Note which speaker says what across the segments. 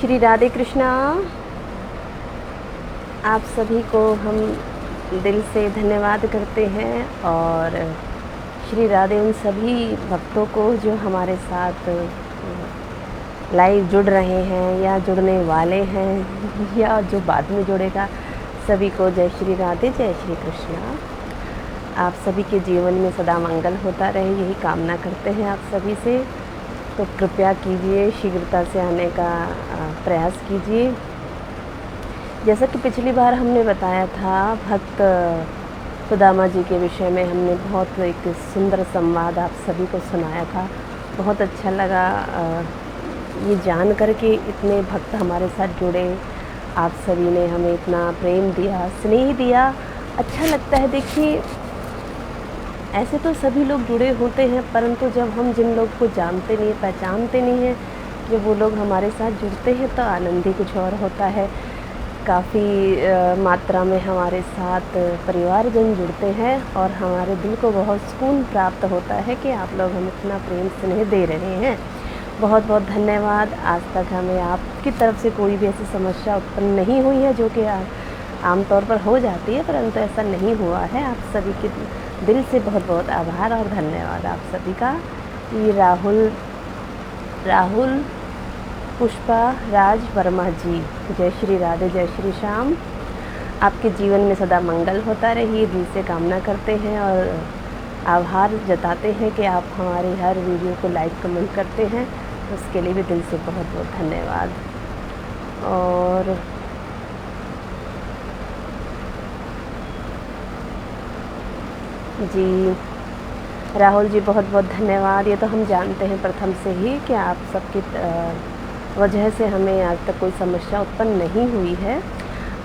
Speaker 1: श्री राधे कृष्णा। आप सभी को हम दिल से धन्यवाद करते हैं और श्री राधे उन सभी भक्तों को जो हमारे साथ लाइव जुड़ रहे हैं या जुड़ने वाले हैं या जो बाद में जुड़ेगा, सभी को जय श्री राधे, जय श्री कृष्णा। आप सभी के जीवन में सदा मंगल होता रहे, यही कामना करते हैं आप सभी से। तो कृपया कीजिए, शीघ्रता से आने का प्रयास कीजिए। जैसा कि पिछली बार हमने बताया था, भक्त सुदामा जी के विषय में हमने बहुत एक सुंदर संवाद आप सभी को सुनाया था। बहुत अच्छा लगा ये जान कर के इतने भक्त हमारे साथ जुड़े। आप सभी ने हमें इतना प्रेम दिया, स्नेह दिया, अच्छा लगता है। देखिए, ऐसे तो सभी लोग जुड़े होते हैं, परंतु जब हम जिन लोग को जानते नहीं, पहचानते नहीं हैं, जब वो लोग हमारे साथ जुड़ते हैं तो आनंद ही कुछ और होता है। काफ़ी मात्रा में हमारे साथ परिवारजन जुड़ते हैं और हमारे दिल को बहुत सुकून प्राप्त होता है कि आप लोग हमें इतना प्रेम स्नेह दे रहे हैं। बहुत बहुत धन्यवाद। आज तक हमें आपकी तरफ से कोई भी ऐसी समस्या उत्पन्न नहीं हुई है, जो कि आमतौर पर हो जाती है, परंतु ऐसा नहीं हुआ है। आप सभी के दिल से बहुत बहुत आभार और धन्यवाद आप सभी का। ये राहुल पुष्पा राज वर्मा जी, जय श्री राधे, जय श्री श्याम। आपके जीवन में सदा मंगल होता रहे, दिल से कामना करते हैं और आभार जताते हैं कि आप हमारे हर वीडियो को लाइक कमेंट करते हैं। उसके लिए भी दिल से बहुत बहुत धन्यवाद। और जी राहुल जी, बहुत बहुत धन्यवाद। ये तो हम जानते हैं प्रथम से ही कि आप सबकी वजह से हमें आज तक कोई समस्या उत्पन्न नहीं हुई है।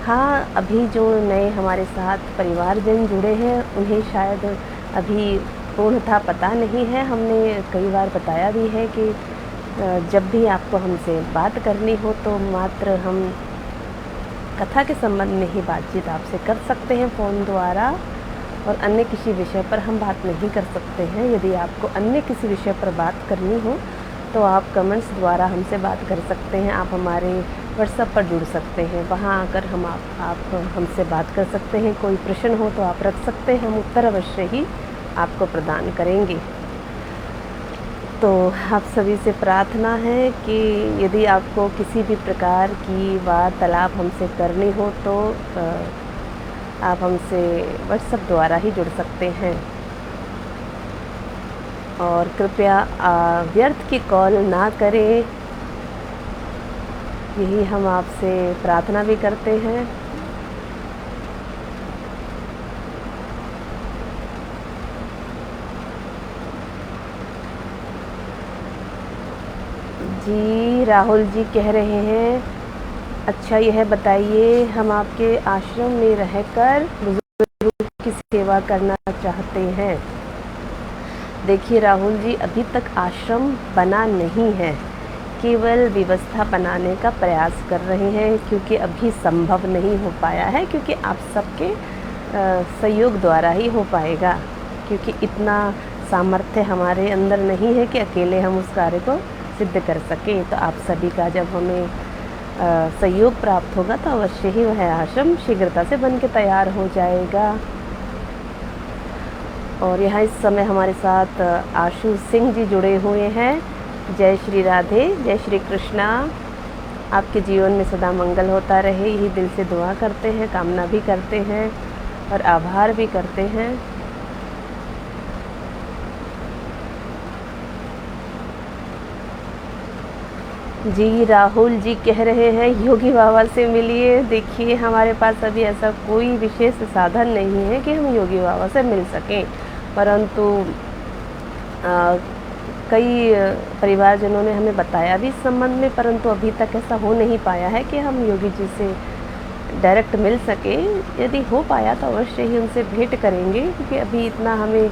Speaker 1: हाँ, अभी जो नए हमारे साथ परिवारजन जुड़े हैं, उन्हें शायद अभी पूर्णतः पता नहीं है। हमने कई बार बताया भी है कि जब भी आपको हमसे बात करनी हो तो मात्र हम कथा के संबंध में ही बातचीत आपसे कर सकते हैं फ़ोन द्वारा, और अन्य किसी विषय पर हम बात नहीं कर सकते हैं। यदि आपको अन्य किसी विषय पर बात करनी हो तो आप कमेंट्स द्वारा हमसे बात कर सकते हैं। आप हमारे व्हाट्सएप पर जुड़ सकते हैं, वहां आकर आप हमसे बात कर सकते हैं। कोई प्रश्न हो तो आप रख सकते हैं, हम उत्तर अवश्य ही आपको प्रदान करेंगे। तो आप सभी से प्रार्थना है कि यदि आपको किसी भी प्रकार की वार्तालाप हमसे करनी हो तो आप हमसे व्हाट्सएप द्वारा ही जुड़ सकते हैं। और कृपया व्यर्थ की कॉल ना करें, यही हम आपसे प्रार्थना भी करते हैं। जी राहुल जी कह रहे हैं, अच्छा यह बताइए, हम आपके आश्रम में रहकर बुजुर्गों की सेवा करना चाहते हैं। देखिए राहुल जी, अभी तक आश्रम बना नहीं है, केवल व्यवस्था बनाने का प्रयास कर रहे हैं, क्योंकि अभी संभव नहीं हो पाया है, क्योंकि आप सबके सहयोग द्वारा ही हो पाएगा, क्योंकि इतना सामर्थ्य हमारे अंदर नहीं है कि अकेले हम उस कार्य को सिद्ध कर सकें। तो आप सभी का जब हमें सहयोग प्राप्त होगा तो अवश्य ही वह आश्रम शीघ्रता से बन के तैयार हो जाएगा। और यहाँ इस समय हमारे साथ आशु सिंह जी जुड़े हुए हैं। जय श्री राधे, जय श्री कृष्णा। आपके जीवन में सदा मंगल होता रहे, यही दिल से दुआ करते हैं, कामना भी करते हैं और आभार भी करते हैं। जी राहुल जी कह रहे हैं, योगी बाबा से मिलिए। देखिए, हमारे पास अभी ऐसा कोई विशेष साधन नहीं है कि हम योगी बाबा से मिल सकें, परंतु कई परिवारजनों ने हमें बताया भी इस संबंध में, परंतु अभी तक ऐसा हो नहीं पाया है कि हम योगी जी से डायरेक्ट मिल सके। यदि हो पाया तो अवश्य ही उनसे भेंट करेंगे, क्योंकि अभी इतना हमें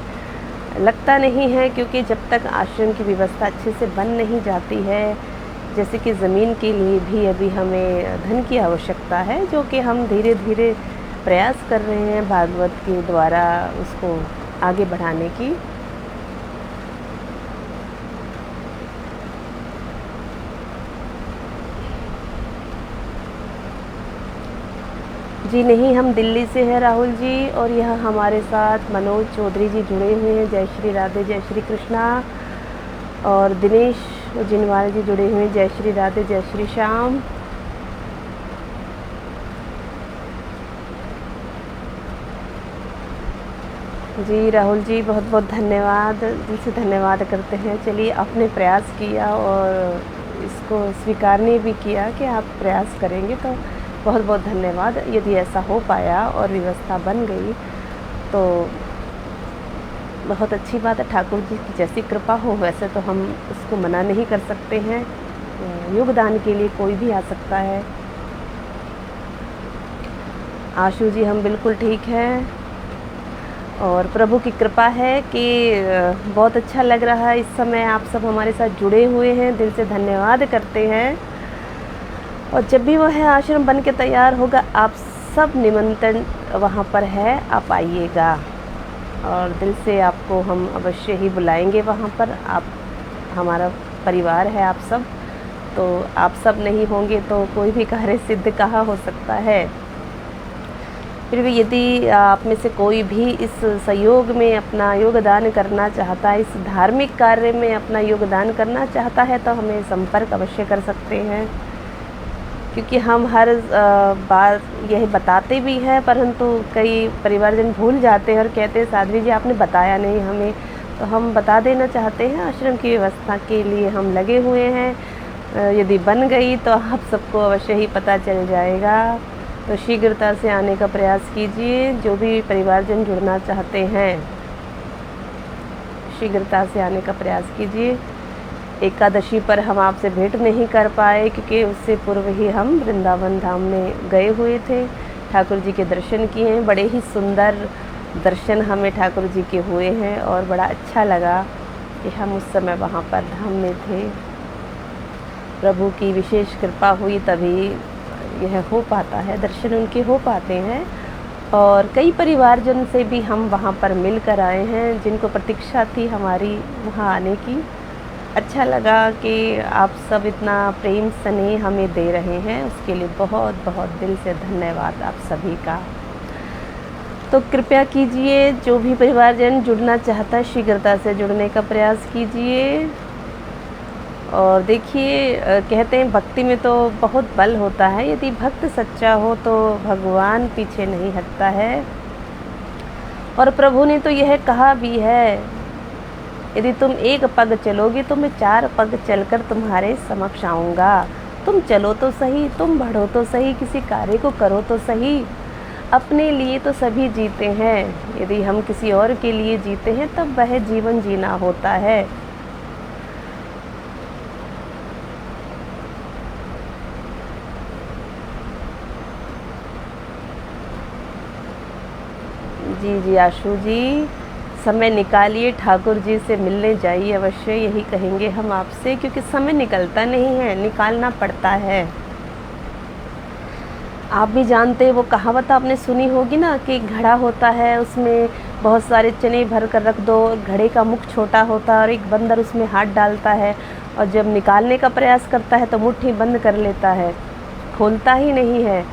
Speaker 1: लगता नहीं है, क्योंकि जब तक आश्रम की व्यवस्था अच्छे से बन नहीं जाती है, जैसे कि ज़मीन के लिए भी अभी हमें धन की आवश्यकता है, जो कि हम धीरे धीरे प्रयास कर रहे हैं भागवत के द्वारा उसको आगे बढ़ाने की। जी नहीं, हम दिल्ली से हैं राहुल जी, और यहाँ हमारे साथ मनोज चौधरी जी जुड़े हुए हैं। जय श्री राधे, जय श्री कृष्णा। और दिनेश जिनवाल जी जुड़े हुए हैं। जय श्री राधे, जय श्री श्याम। जी राहुल जी, बहुत बहुत धन्यवाद, दिल से धन्यवाद करते हैं। चलिए, आपने प्रयास किया और इसको स्वीकारने भी किया कि आप प्रयास करेंगे, तो बहुत बहुत धन्यवाद। यदि ऐसा हो पाया और व्यवस्था बन गई तो बहुत अच्छी बात है। ठाकुर जी की जैसी कृपा हो, वैसे तो हम उसको मना नहीं कर सकते हैं। योगदान के लिए कोई भी आ सकता है। आशु जी, हम बिल्कुल ठीक हैं और प्रभु की कृपा है कि बहुत अच्छा लग रहा है। इस समय आप सब हमारे साथ जुड़े हुए हैं, दिल से धन्यवाद करते हैं। और जब भी वह आश्रम बन के तैयार होगा, आप सब निमंत्रण वहाँ पर है, आप आइएगा और दिल से आपको हम अवश्य ही बुलाएंगे वहाँ पर। आप हमारा परिवार है आप सब, तो आप सब नहीं होंगे तो कोई भी कार्य सिद्ध कहाँ हो सकता है। फिर भी यदि आप में से कोई भी इस सहयोग में अपना योगदान करना चाहता है, इस धार्मिक कार्य में अपना योगदान करना चाहता है, तो हमें संपर्क अवश्य कर सकते हैं। क्योंकि हम हर बार यही बताते भी हैं, परंतु कई परिवारजन भूल जाते हैं और कहते हैं साध्वी जी आपने बताया नहीं हमें, तो हम बता देना चाहते हैं। आश्रम की व्यवस्था के लिए हम लगे हुए हैं। यदि बन गई तो आप सबको अवश्य ही पता चल जाएगा। तो शीघ्रता से आने का प्रयास कीजिए। जो भी परिवारजन जुड़ना चाहते हैं, शीघ्रता से आने का प्रयास कीजिए। एकादशी पर हम आपसे भेंट नहीं कर पाए क्योंकि उससे पूर्व ही हम वृंदावन धाम में गए हुए थे, ठाकुर जी के दर्शन किए हैं। बड़े ही सुंदर दर्शन हमें ठाकुर जी के हुए हैं और बड़ा अच्छा लगा कि हम उस समय वहाँ पर धाम में थे। प्रभु की विशेष कृपा हुई तभी यह हो पाता है, दर्शन उनके हो पाते हैं। और कई परिवारजन से भी हम वहाँ पर मिल कर आए हैं, जिनको प्रतीक्षा थी हमारी वहाँ आने की। अच्छा लगा कि आप सब इतना प्रेम स्नेह हमें दे रहे हैं, उसके लिए बहुत बहुत दिल से धन्यवाद आप सभी का। तो कृपया कीजिए, जो भी परिवारजन जुड़ना चाहता है शीघ्रता से जुड़ने का प्रयास कीजिए। और देखिए, कहते हैं भक्ति में तो बहुत बल होता है। यदि भक्त सच्चा हो तो भगवान पीछे नहीं हटता है। और प्रभु ने तो यह कहा भी है, यदि तुम एक पग चलोगे तो मैं 4 पग चलकर तुम्हारे समक्ष आऊँगा। तुम चलो तो सही, तुम बढ़ो तो सही, किसी कार्य को करो तो सही। अपने लिए तो सभी जीते हैं, यदि हम किसी और के लिए जीते हैं तब वह जीवन जीना होता है। जी जी आशु जी, समय निकालिए, ठाकुर जी से मिलने जाइए अवश्य, यही कहेंगे हम आपसे। क्योंकि समय निकलता नहीं है, निकालना पड़ता है। आप भी जानते हैं, वो कहावत आपने सुनी होगी ना कि घड़ा होता है, उसमें बहुत सारे चने भर कर रख दो, घड़े का मुख छोटा होता है और एक बंदर उसमें हाथ डालता है और जब निकालने का प्रयास करता है तो मुट्ठी बंद कर लेता है, खोलता ही नहीं है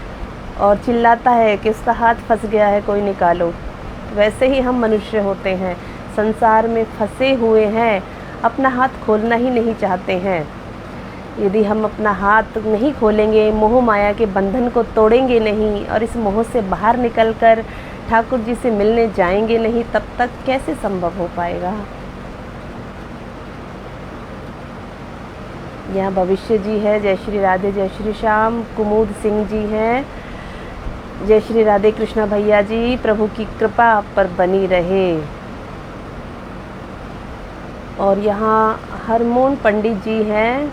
Speaker 1: और चिल्लाता है कि उसका हाथ फंस गया है, कोई निकालो। वैसे ही हम मनुष्य होते हैं, संसार में फंसे हुए हैं, अपना हाथ खोलना ही नहीं चाहते हैं। यदि हम अपना हाथ नहीं खोलेंगे, मोह माया के बंधन को तोड़ेंगे नहीं और इस मोह से बाहर निकलकर ठाकुर जी से मिलने जाएंगे नहीं, तब तक कैसे संभव हो पाएगा। यहाँ भविष्य जी है, जय श्री राधे जय श्री श्याम। कुमुद सिंह जी हैं, जय श्री राधे कृष्णा भैया जी, प्रभु की कृपा आप पर बनी रहे। और यहाँ हरमोन पंडित जी हैं,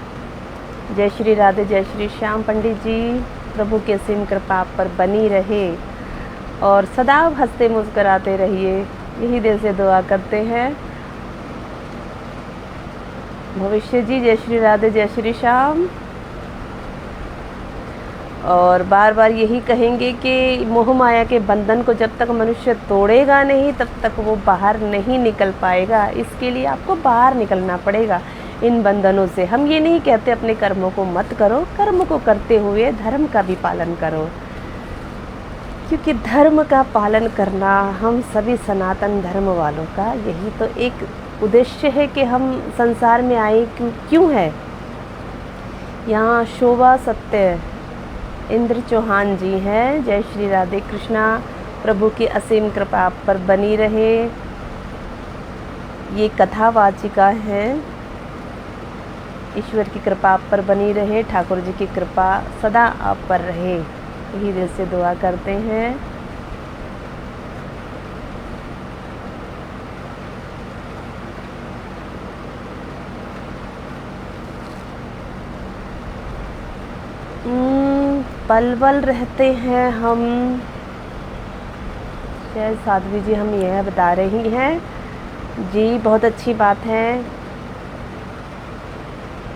Speaker 1: जय श्री राधे जय श्री श्याम पंडित जी, प्रभु की असीम कृपा आप पर बनी रहे और सदा हंसते मुस्कराते रहिए, यही दिल से दुआ करते हैं। भविष्य जी, जय श्री राधे जय श्री श्याम। और बार बार यही कहेंगे कि मोह माया के बंधन को जब तक मनुष्य तोड़ेगा नहीं तब तक वो बाहर नहीं निकल पाएगा। इसके लिए आपको बाहर निकलना पड़ेगा इन बंधनों से। हम ये नहीं कहते अपने कर्मों को मत करो, कर्म को करते हुए धर्म का भी पालन करो। क्योंकि धर्म का पालन करना हम सभी सनातन धर्म वालों का यही तो एक उद्देश्य है कि हम संसार में आए क्यों है। यहाँ शोभा सत्य इंद्र चौहान जी हैं। जय श्री राधे कृष्णा। प्रभु की असीम कृपा आप पर बनी रहे। ये कथावाचिका हैं। ईश्वर की कृपा आप पर बनी रहे, ठाकुर जी की कृपा सदा आप पर रहे, यही दिल से दुआ करते हैं। पल पल रहते हैं हम। शायद साध्वी जी हम यह बता रही हैं जी, बहुत अच्छी बात है।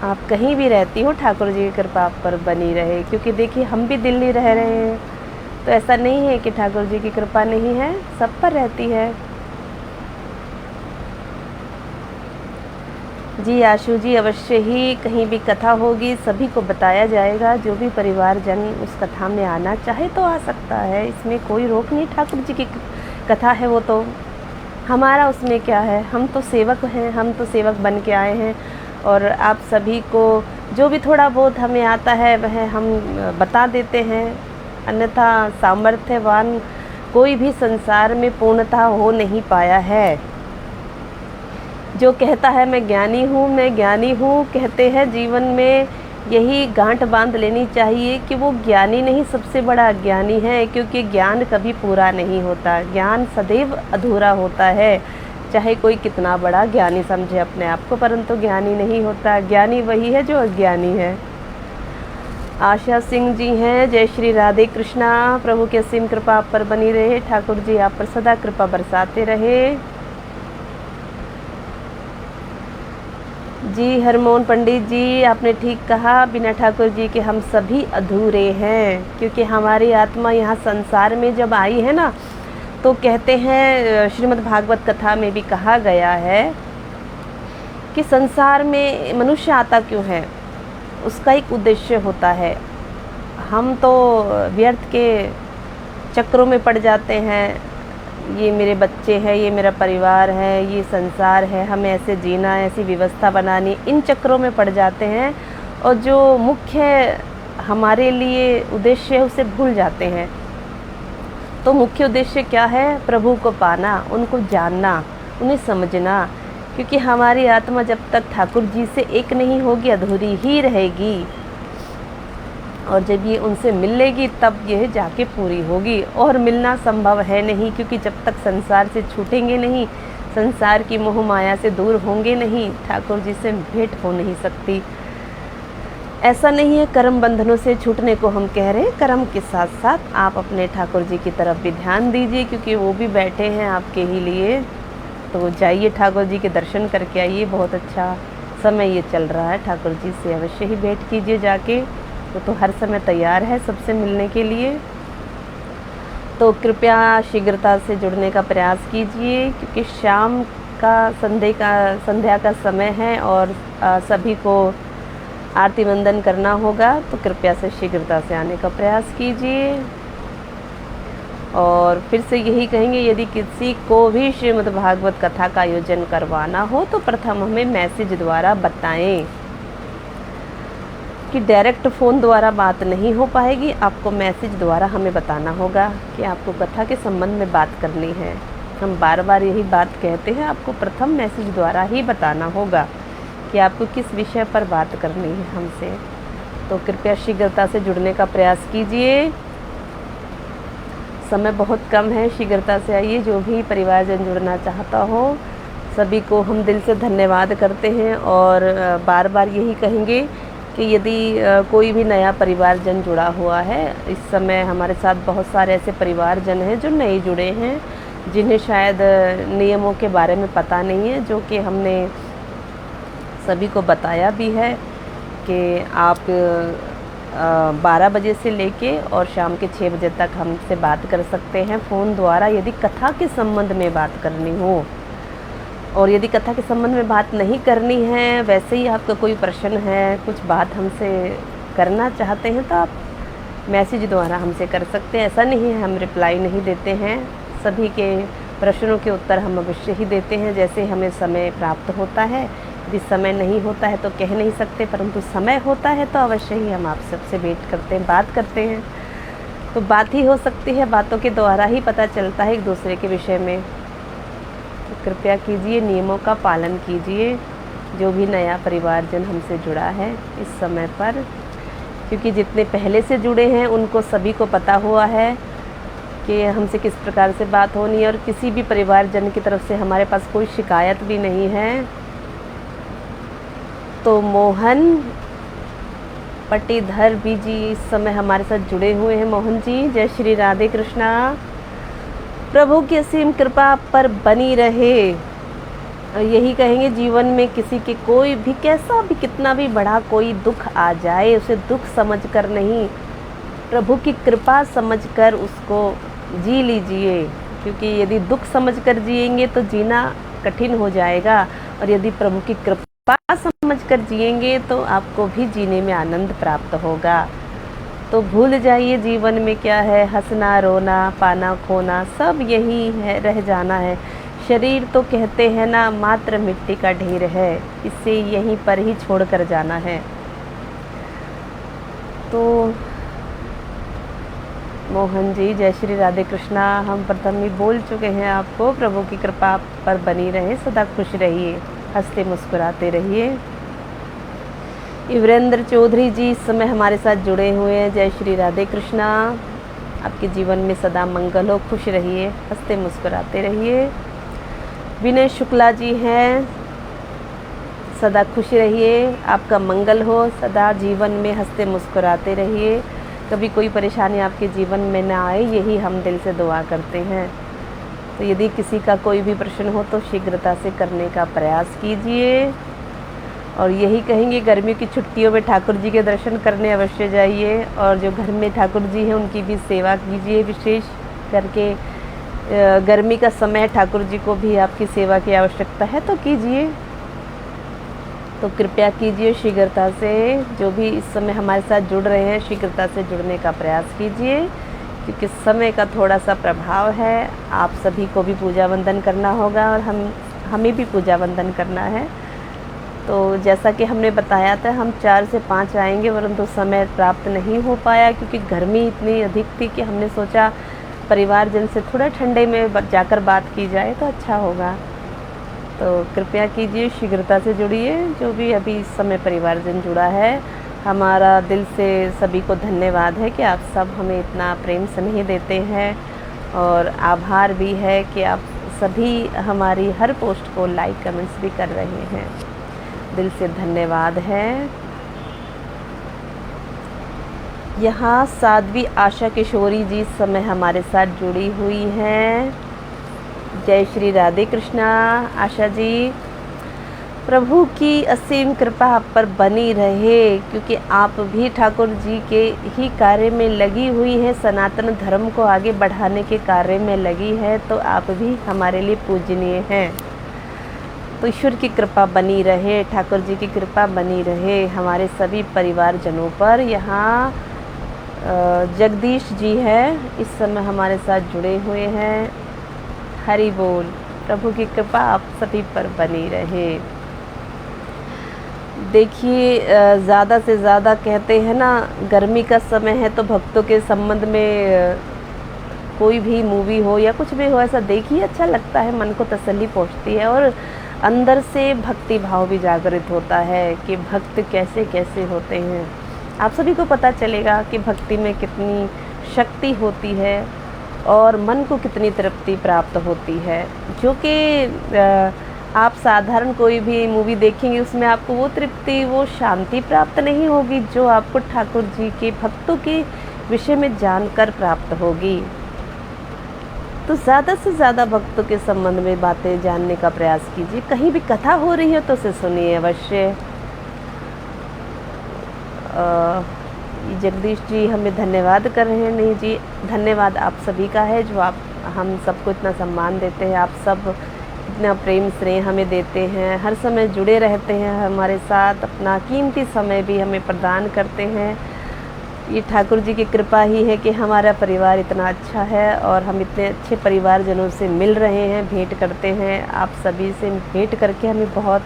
Speaker 1: आप कहीं भी रहती हो, ठाकुर जी की कृपा आप पर बनी रहे। क्योंकि देखिए हम भी दिल्ली रह रहे हैं, तो ऐसा नहीं है कि ठाकुर जी की कृपा नहीं है, सब पर रहती है। जी आशु जी, अवश्य ही कहीं भी कथा होगी सभी को बताया जाएगा। जो भी परिवारजन उस कथा में आना चाहे तो आ सकता है, इसमें कोई रोक नहीं। ठाकुर जी की कथा है वो तो, हमारा उसमें क्या है। हम तो सेवक हैं, हम तो सेवक बन के आए हैं। और आप सभी को जो भी थोड़ा बहुत हमें आता है वह हम बता देते हैं। अन्यथा सामर्थ्यवान कोई भी संसार में पूर्णतः हो नहीं पाया है। जो कहता है मैं ज्ञानी हूँ, मैं ज्ञानी हूँ, कहते हैं जीवन में यही गांठ बांध लेनी चाहिए कि वो ज्ञानी नहीं, सबसे बड़ा अज्ञानी है। क्योंकि ज्ञान कभी पूरा नहीं होता, ज्ञान सदैव अधूरा होता है। चाहे कोई कितना बड़ा ज्ञानी समझे अपने आप को, परंतु ज्ञानी नहीं होता। ज्ञानी वही है जो अज्ञानी है। आशा सिंह जी हैं। जय श्री राधे कृष्णा। प्रभु की असीम कृपा आप पर बनी रहे, ठाकुर जी आप पर सदा कृपा बरसाते रहे। जी हरमोहन पंडित जी, आपने ठीक कहा, बिना ठाकुर जी के हम सभी अधूरे हैं। क्योंकि हमारी आत्मा यहाँ संसार में जब आई है ना, तो कहते हैं श्रीमद् भागवत कथा में भी कहा गया है कि संसार में मनुष्य आता क्यों है, उसका एक उद्देश्य होता है। हम तो व्यर्थ के चक्रों में पड़ जाते हैं। ये मेरे बच्चे हैं, ये मेरा परिवार है, ये संसार है, हमें ऐसे जीना है, ऐसी व्यवस्था बनानी, इन चक्रों में पड़ जाते हैं। और जो मुख्य हमारे लिए उद्देश्य है उसे भूल जाते हैं। तो मुख्य उद्देश्य क्या है? प्रभु को पाना, उनको जानना, उन्हें समझना। क्योंकि हमारी आत्मा जब तक ठाकुर जी से एक नहीं होगी अधूरी ही रहेगी। और जब ये उनसे मिल लेगी तब यह जाके पूरी होगी। और मिलना संभव है नहीं, क्योंकि जब तक संसार से छूटेंगे नहीं, संसार की मोह माया से दूर होंगे नहीं, ठाकुर जी से भेंट हो नहीं सकती। ऐसा नहीं है कर्म बंधनों से छूटने को हम कह रहे हैं, कर्म के साथ साथ आप अपने ठाकुर जी की तरफ भी ध्यान दीजिए, क्योंकि वो भी बैठे हैं आपके ही लिए। तो जाइए ठाकुर जी के दर्शन करके आइए। बहुत अच्छा समय ये चल रहा है, ठाकुर जी से अवश्य ही भेंट कीजिए जाके। वो तो हर समय तैयार है सबसे मिलने के लिए। तो कृपया शीघ्रता से जुड़ने का प्रयास कीजिए, क्योंकि शाम का संध्या का समय है और सभी को आरती वंदन करना होगा। तो कृपया से शीघ्रता से आने का प्रयास कीजिए। और फिर से यही कहेंगे, यदि किसी को भी श्रीमद् भागवत कथा का आयोजन करवाना हो तो प्रथम हमें मैसेज द्वारा बताएं, कि डायरेक्ट फ़ोन द्वारा बात नहीं हो पाएगी। आपको मैसेज द्वारा हमें बताना होगा कि आपको कथा के संबंध में बात करनी है। हम बार बार यही बात कहते हैं, आपको प्रथम मैसेज द्वारा ही बताना होगा कि आपको किस विषय पर बात करनी है हमसे। तो कृपया शीघ्रता से जुड़ने का प्रयास कीजिए। समय बहुत कम है, शीघ्रता से आइए। जो भी परिवारजन जुड़ना चाहता हो सभी को हम दिल से धन्यवाद करते हैं। और बार बार यही कहेंगे कि यदि कोई भी नया परिवारजन जुड़ा हुआ है, इस समय हमारे साथ बहुत सारे ऐसे परिवारजन हैं जो नए जुड़े हैं, जिन्हें शायद नियमों के बारे में पता नहीं है, जो कि हमने सभी को बताया भी है कि आप 12 बजे से लेके और शाम के 6 बजे तक हमसे बात कर सकते हैं फ़ोन द्वारा, यदि कथा के संबंध में बात करनी हो। और यदि कथा के संबंध में बात नहीं करनी है, वैसे ही आपका कोई प्रश्न है, कुछ बात हमसे करना चाहते हैं, तो आप मैसेज द्वारा हमसे कर सकते हैं। ऐसा नहीं है हम रिप्लाई नहीं देते हैं, सभी के प्रश्नों के उत्तर हम अवश्य ही देते हैं जैसे हमें समय प्राप्त होता है। यदि समय नहीं होता है तो कह नहीं सकते, परंतु समय होता है तो अवश्य ही हम आप सबसे भेंट करते हैं, बात करते हैं। तो बात ही हो सकती है, बातों के द्वारा ही पता चलता है एक दूसरे के विषय में। तो कृपया कीजिए, नियमों का पालन कीजिए। जो भी नया परिवारजन हमसे जुड़ा है इस समय पर, क्योंकि जितने पहले से जुड़े हैं उनको सभी को पता हुआ है कि हमसे किस प्रकार से बात होनी है, और किसी भी परिवारजन की तरफ से हमारे पास कोई शिकायत भी नहीं है। तो मोहन पटीधर भी जी इस समय हमारे साथ जुड़े हुए हैं। मोहन जी, जय श्री राधे कृष्णा। प्रभु की असीम कृपा आप पर बनी रहे। और यही कहेंगे, जीवन में किसी के कोई भी कैसा भी कितना भी बड़ा कोई दुख आ जाए उसे दुख समझकर नहीं, प्रभु की कृपा समझकर उसको जी लीजिए। क्योंकि यदि दुख समझकर जिएंगे तो जीना कठिन हो जाएगा, और यदि प्रभु की कृपा समझकर जिएंगे तो आपको भी जीने में आनंद प्राप्त होगा। तो भूल जाइए जीवन में क्या है, हंसना रोना पाना खोना सब यही है, रह जाना है। शरीर तो कहते हैं ना मात्र मिट्टी का ढेर है, इसे यहीं पर ही छोड़कर जाना है। तो मोहन जी, जय श्री राधे कृष्णा। हम प्रथम ही बोल चुके हैं आपको, प्रभु की कृपा आप पर बनी रहे, सदा खुश रहिए, हंसते मुस्कुराते रहिए। वीरेंद्र चौधरी जी इस समय हमारे साथ जुड़े हुए हैं। जय श्री राधे कृष्णा। आपके जीवन में सदा मंगल हो, खुश रहिए, हंसते मुस्कुराते रहिए। विनय शुक्ला जी हैं, सदा खुश रहिए, आपका मंगल हो, सदा जीवन में हंसते मुस्कुराते रहिए, कभी कोई परेशानी आपके जीवन में ना आए, यही हम दिल से दुआ करते हैं। तो यदि किसी का कोई भी प्रश्न हो तो शीघ्रता से करने का प्रयास कीजिए। और यही कहेंगे, गर्मियों की छुट्टियों में ठाकुर जी के दर्शन करने अवश्य जाइए, और जो घर में ठाकुर जी हैं उनकी भी सेवा कीजिए। विशेष करके गर्मी का समय, ठाकुर जी को भी आपकी सेवा की आवश्यकता है तो कीजिए। तो कृपया कीजिए शीघ्रता से, जो भी इस समय हमारे साथ जुड़ रहे हैं शीघ्रता से जुड़ने का प्रयास कीजिए, क्योंकि समय का थोड़ा सा प्रभाव है। आप सभी को भी पूजा वंदन करना होगा और हमें भी पूजा वंदन करना है। तो जैसा कि हमने बताया था, हम 4 से 5 आएंगे, परंतु समय प्राप्त नहीं हो पाया क्योंकि गर्मी इतनी अधिक थी कि हमने सोचा परिवारजन से थोड़ा ठंडे में जाकर बात की जाए तो अच्छा होगा। तो कृपया कीजिए, शीघ्रता से जुड़िए। जो भी अभी इस समय परिवारजन जुड़ा है, हमारा दिल से सभी को धन्यवाद है कि आप सब हमें इतना प्रेम स्नेह देते हैं, और आभार भी है कि आप सभी हमारी हर पोस्ट को लाइक कमेंट्स भी कर रहे हैं। दिल से धन्यवाद है। यहाँ साध्वी आशा किशोरी जी इस समय हमारे साथ जुड़ी हुई हैं। जय श्री राधे कृष्णा। आशा जी, प्रभु की असीम कृपा आप पर बनी रहे, क्योंकि आप भी ठाकुर जी के ही कार्य में लगी हुई है, सनातन धर्म को आगे बढ़ाने के कार्य में लगी है, तो आप भी हमारे लिए पूजनीय हैं। तो ईश्वर की कृपा बनी रहे, ठाकुर जी की कृपा बनी रहे हमारे सभी परिवारजनों पर। यहाँ जगदीश जी हैं, इस समय हमारे साथ जुड़े हुए हैं। हरि बोल। प्रभु की कृपा आप सभी पर बनी रहे। देखिए, ज़्यादा से ज़्यादा कहते हैं ना, गर्मी का समय है तो भक्तों के संबंध में कोई भी मूवी हो या कुछ भी हो, ऐसा देखिए अच्छा लगता है, मन को तसल्ली पहुँचती है, और अंदर से भक्ति भाव भी जागृत होता है कि भक्त कैसे कैसे होते हैं। आप सभी को पता चलेगा कि भक्ति में कितनी शक्ति होती है और मन को कितनी तृप्ति प्राप्त होती है, जो कि आप साधारण कोई भी मूवी देखेंगे उसमें आपको वो तृप्ति, वो शांति प्राप्त नहीं होगी जो आपको ठाकुर जी के भक्तों के विषय में जानकर प्राप्त होगी। तो ज़्यादा से ज़्यादा भक्तों के संबंध में बातें जानने का प्रयास कीजिए। कहीं भी कथा हो रही है तो उसे सुनिए अवश्य। जगदीश जी हमें धन्यवाद कर रहे हैं। नहीं जी, धन्यवाद आप सभी का है जो आप हम सबको इतना सम्मान देते हैं, आप सब इतना प्रेम स्नेह हमें देते हैं, हर समय जुड़े रहते हैं हमारे साथ, अपना कीमती समय भी हमें प्रदान करते हैं। ये ठाकुर जी की कृपा ही है कि हमारा परिवार इतना अच्छा है और हम इतने अच्छे परिवारजनों से मिल रहे हैं, भेंट करते हैं। आप सभी से भेंट करके हमें बहुत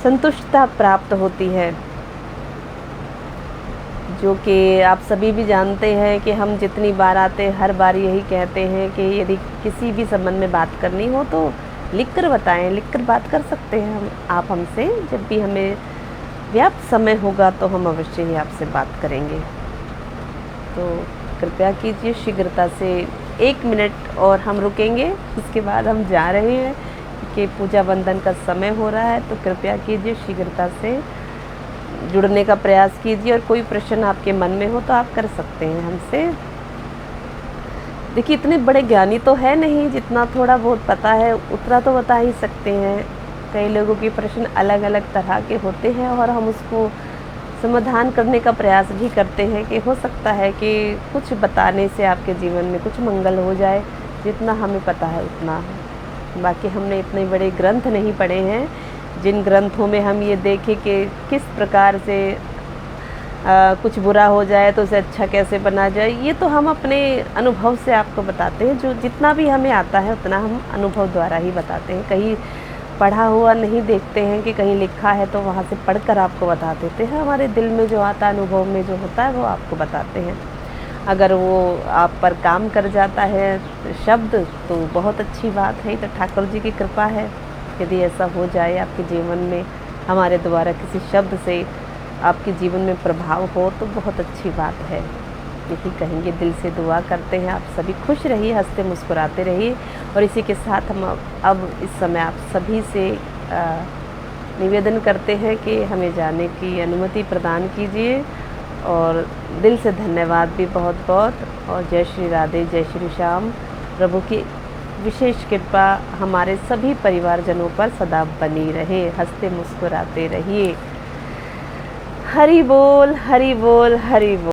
Speaker 1: संतुष्टता प्राप्त होती है, जो कि आप सभी भी जानते हैं कि हम जितनी बार आते हैं हर बार यही कहते हैं कि यदि किसी भी संबंध में बात करनी हो तो लिख कर बताएं, लिख कर बात कर सकते हैं हम आप हमसे। जब भी हमें व्याप्त समय होगा तो हम अवश्य ही आपसे बात करेंगे। तो कृपया कीजिए शीघ्रता से 1 मिनट और हम रुकेंगे, इसके बाद हम जा रहे हैं कि पूजा बंधन का समय हो रहा है। तो कृपया कीजिए शीघ्रता से जुड़ने का प्रयास कीजिए और कोई प्रश्न आपके मन में हो तो आप कर सकते हैं हमसे। देखिए इतने बड़े ज्ञानी तो है नहीं, जितना थोड़ा बहुत पता है उतना तो बता ही सकते हैं। कई लोगों के प्रश्न अलग अलग तरह के होते हैं और हम उसको समाधान करने का प्रयास भी करते हैं कि हो सकता है कि कुछ बताने से आपके जीवन में कुछ मंगल हो जाए। जितना हमें पता है उतना, बाकी हमने इतने बड़े ग्रंथ नहीं पढ़े हैं जिन ग्रंथों में हम ये देखें कि किस प्रकार से कुछ बुरा हो जाए तो उसे अच्छा कैसे बना जाए। ये तो हम अपने अनुभव से आपको बताते हैं, जो जितना भी हमें आता है उतना हम अनुभव द्वारा ही बताते हैं। कहीं पढ़ा हुआ नहीं देखते हैं कि कहीं लिखा है तो वहाँ से पढ़कर आपको बता देते हैं। हमारे दिल में जो आता है, अनुभव में जो होता है वो आपको बताते हैं। अगर वो आप पर काम कर जाता है शब्द तो बहुत अच्छी बात है, तो ठाकुर जी की कृपा है। यदि ऐसा हो जाए आपके जीवन में हमारे द्वारा किसी शब्द से आपके जीवन में प्रभाव हो तो बहुत अच्छी बात है। यही कहेंगे, दिल से दुआ करते हैं आप सभी खुश रहिए, हंसते मुस्कुराते रहिए। और इसी के साथ हम अब इस समय आप सभी से निवेदन करते हैं कि हमें जाने की अनुमति प्रदान कीजिए। और दिल से धन्यवाद भी बहुत बहुत। और जय श्री राधे, जय श्री श्याम। प्रभु की विशेष कृपा हमारे सभी परिवारजनों पर सदा बनी रहे। हंसते मुस्कुराते रहिए। हरि बोल, हरि बोल, हरि बोल।